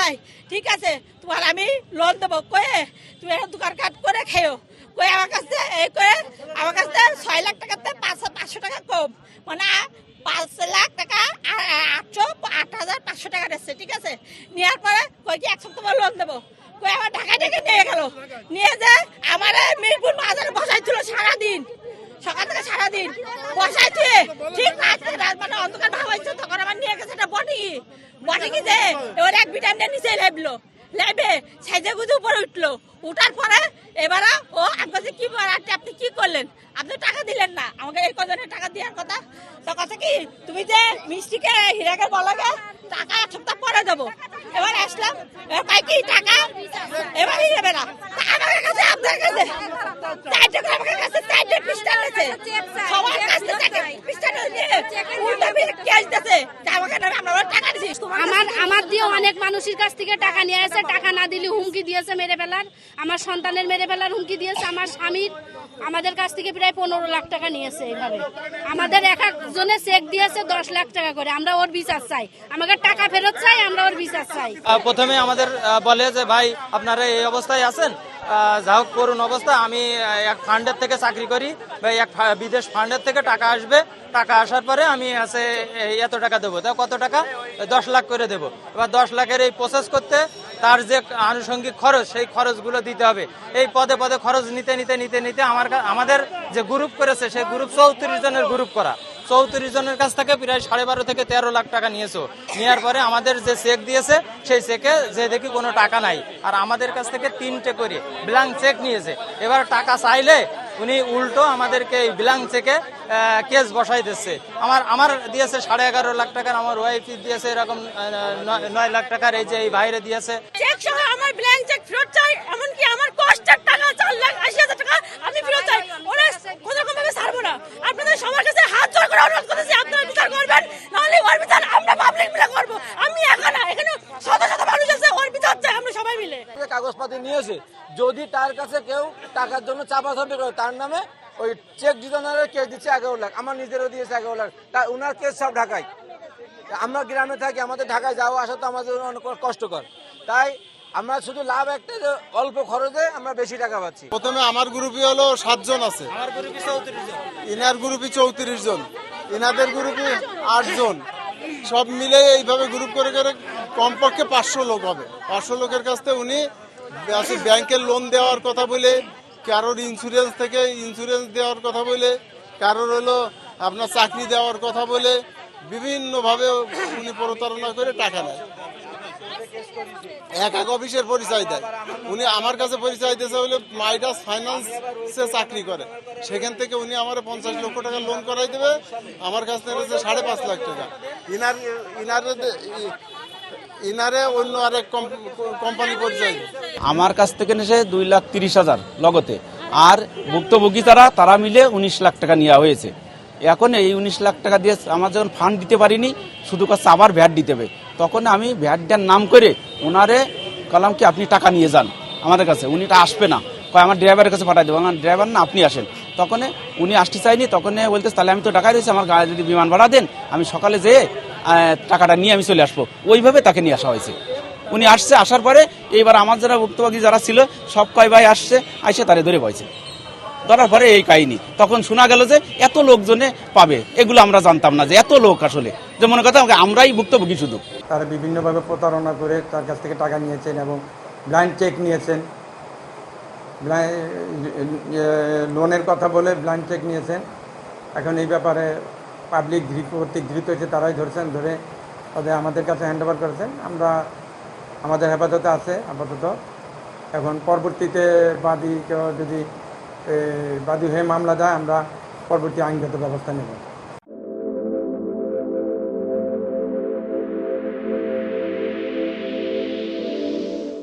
ভাই ঠিক আছে তোমার আমি লোন দেবো কয়ে তুমি একটা দোকান কাট করে খেও কয়ে আমার কাছে এই করে আমার কাছে 6 লাখ টাকাতে 500 টাকা কম মানে 5 লাখ টাকা 8,500 টাকা দিচ্ছে ঠিক আছে নেওয়ার পরে কই কি 1 সপ্তাহ পর লোন দেবো কই আমার ঢাকায় ডেকে নিয়ে গেল নিয়ে যে আমার মিরপুর বাজারে বসাইছিল সারাদিন সকাল থেকে সারাদিন বসাই দিয়ে ঠিক রাত মানে অন্ধকার ভাবাইছে তখন আমার নিয়ে গেছে একটা বটি কি যে এবার এক ভিটামিনের নিচে লাইবলো লাইবে সাইজে গুজে উপরে উঠলো উঠার পরে এবারে ও আমাকে কি আপনি কি করলেন আপনি টাকা দিলেন না আমাকে এই কজনের টাকা দেওয়ার কথা তো কথা কি তুমি যে মিষ্টিকে হীরাকে বলাগে টাকা 1 সপ্তাহ পরে দেবো এবার আসলাম এবার কি টাকা এবার নেবে না আমার কাছে আপনার কাছে আমার কাছে 4টা পিস্টল আছে সবার কাছে 4টা পিস্টল নিয়ে উল্টা ক্যাশ দিতে আমাকে আমরা টাকা দিছি আমার দিয়ে অনেক মানুষের কাছ থেকে টাকা নিয়ে আসে টাকা না দিলে হুমকি দিয়েছে মেরে ফেলার আমার সন্তানের মেরে ফেলার হুমকি দিয়েছে আমার স্বামীর আমাদের কাছ থেকে প্রায় 15 লাখ টাকা নিয়েছে এইভাবে আমাদের এক একজনে চেক দিয়েছে 10 লাখ টাকা করে আমরা ওর বিচার চাই আমাকে টাকা ফেরত চাই আমরা ওর বিচার চাই প্রথমে আমাদের বলে যে ভাই আপনারা এই অবস্থায় আছেন যা হোক করুন অবস্থা আমি এক ফান্ডের থেকে চাকরি করি বা এক বিদেশ ফান্ডের থেকে টাকা আসবে টাকা আসার পরে আমি আছে এত টাকা দেবো তা কত টাকা 10 লাখ করে দেবো এবার 10 লাখের এই প্রসেস করতে তার যে আনুষঙ্গিক খরচ সেই খরচগুলো দিতে হবে এই পদে পদে খরচ নিতে নিতে নিতে নিতে আমাদের যে গ্রুপ করেছে সেই গ্রুপ 34 জনের গ্রুপ করা 34 জনের কাছ থেকে প্রায় 12.5 থেকে 13 লাখ টাকা নিয়েছো নেওয়ার পরে আমাদের যে চেক দিয়েছে সেই চেকে যে দেখি কোনো টাকা নাই আর আমাদের কাছ থেকে 3টে করে ব্ল্যাঙ্ক চেক নিয়েছে এবার টাকা চাইলে উনি উল্টো আমাদেরকে এই ব্ল্যাঙ্ক চেকে কেস বসাই দিচ্ছে আমার দিয়েছে 11.5 লাখ টাকার আমার ওয়াইফ দিয়েছে এরকম 9 লাখ টাকার এই যে এই বাইরে দিয়েছে চেক সহ আমার ব্ল্যাঙ্ক চেক ফেরত চাই এমনকি আমার কষ্টের টাকা 4,80,000 টাকা আমি ফেরত চাই ওরা কোনো রকম ভাবে ছাড়বো না আপনাদের সবার কাছে হাত জোড় করে অনুরোধ করতেছি আপনারা বিচার করবেন নাহলে ওর বিচার আমরা পাবলিক মিলে করব আমি একা না এখানে শত শত মানুষ আছে ওর বিচার চাই আমরা সবাই মিলে কাগজপাতি নিয়েছে যদি তার কাছে কেউ টাকার জন্য চাপাচাপি করে তার নামে ওই চেক ডিজাইনারের কেস দিচ্ছে 11 লাখ আমার নিজেরও দিয়েছে 11 লাখ তা উনার কেস সব ঢাকায় আমরা গ্রামে থাকি আমাদের ঢাকায় যাওয়া আসা তো আমাদের অনেক কষ্টকর তাই আমরা শুধু লাভ একটা অল্প খরচে আমরা বেশি টাকা পাচ্ছি প্রথমে আমার গ্রুপই হলো 7 জন আছে আমার গ্রুপে 34 জন ইনার গ্রুপই 34 জন ইনাদের গ্রুপে 8 জন সব মিলে এইভাবে গ্রুপ করে করে কমপক্ষে 500 লোক হবে 500 লোকের কাছ থেকে উনি ব্যাংকের লোন দেওয়ার কথা বলে কারোর ইন্স্যুরেন্স থেকে ইন্স্যুরেন্স দেওয়ার কথা বলে কারোর হলো আপনার চাকরি দেওয়ার কথা বলে বিভিন্নভাবে উনি প্রতারণা করে টাকা নেয় এক অফিসের পরিচয় দেয় উনি আমার কাছে পরিচয় দিয়েছে হলে মাইডাস ফাইন্যান্সে চাকরি করে সেখান থেকে উনি আমার 50 লক্ষ টাকা লোন করাই দেবে আমার কাছ থেকে 5.5 লাখ টাকা ইনারে অন্য আরেক কোম্পানি পরিচয় আমার কাছ থেকে নিয়েছে 2,30,000 লগতে আর ভুক্তভোগী তারা মিলে 19 লাখ টাকা নেওয়া হয়েছে এখন এই 19 লাখ টাকা দিয়ে আমার যখন ফান্ড দিতে পারিনি শুধু কাছে আবার ভ্যাট দিতে হবে তখন আমি ভ্যাট দেওয়ার নাম করে ওনারে বললাম কি আপনি টাকা নিয়ে যান আমাদের কাছে উনিটা আসবে না কয় আমার ড্রাইভারের কাছে পাঠাই দেবো আমার ড্রাইভার না আপনি আসেন তখন উনি আসতে চাইনি তখন বলতে তাহলে আমি তো টাকা রয়েছে আমার গায়ে যদি বিমান ভাড়া দেন আমি সকালে যেয়ে টাকাটা নিয়ে আমি চলে আসবো ওইভাবে তাকে নিয়ে আসা হয়েছে উনি আসছে আসার পরে এইবার আমার যারা ভুক্তভোগী যারা ছিল সব কয় ভাই আসছে আইসে তারে ধরে পাইছে ধরার পরে এই কাহিনী তখন শোনা গেল যে এত লোকজনে পাবে এগুলো আমরা জানতাম না যে এত লোক আসলে যে মনে কথা আমরাই ভুক্তভোগী শুধু তারা বিভিন্নভাবে প্রতারণা করে তার কাছ থেকে টাকা নিয়েছেন এবং ব্লাইন্ড চেক নিয়েছেন লোনের কথা বলে ব্লাইন্ড চেক নিয়েছেন এখন এই ব্যাপারে পাবলিক কর্তৃক ধৃত হয়েছে তারাই ধরছেন ধরে তাদের আমাদের কাছে হ্যান্ডওভার করেছেন আমরা আমাদের হেফাজতে আছে আপাতত এখন পরবর্তীতে বাদী হয়ে মামলা দেয় আমরা পরবর্তী আইনগত ব্যবস্থা নেব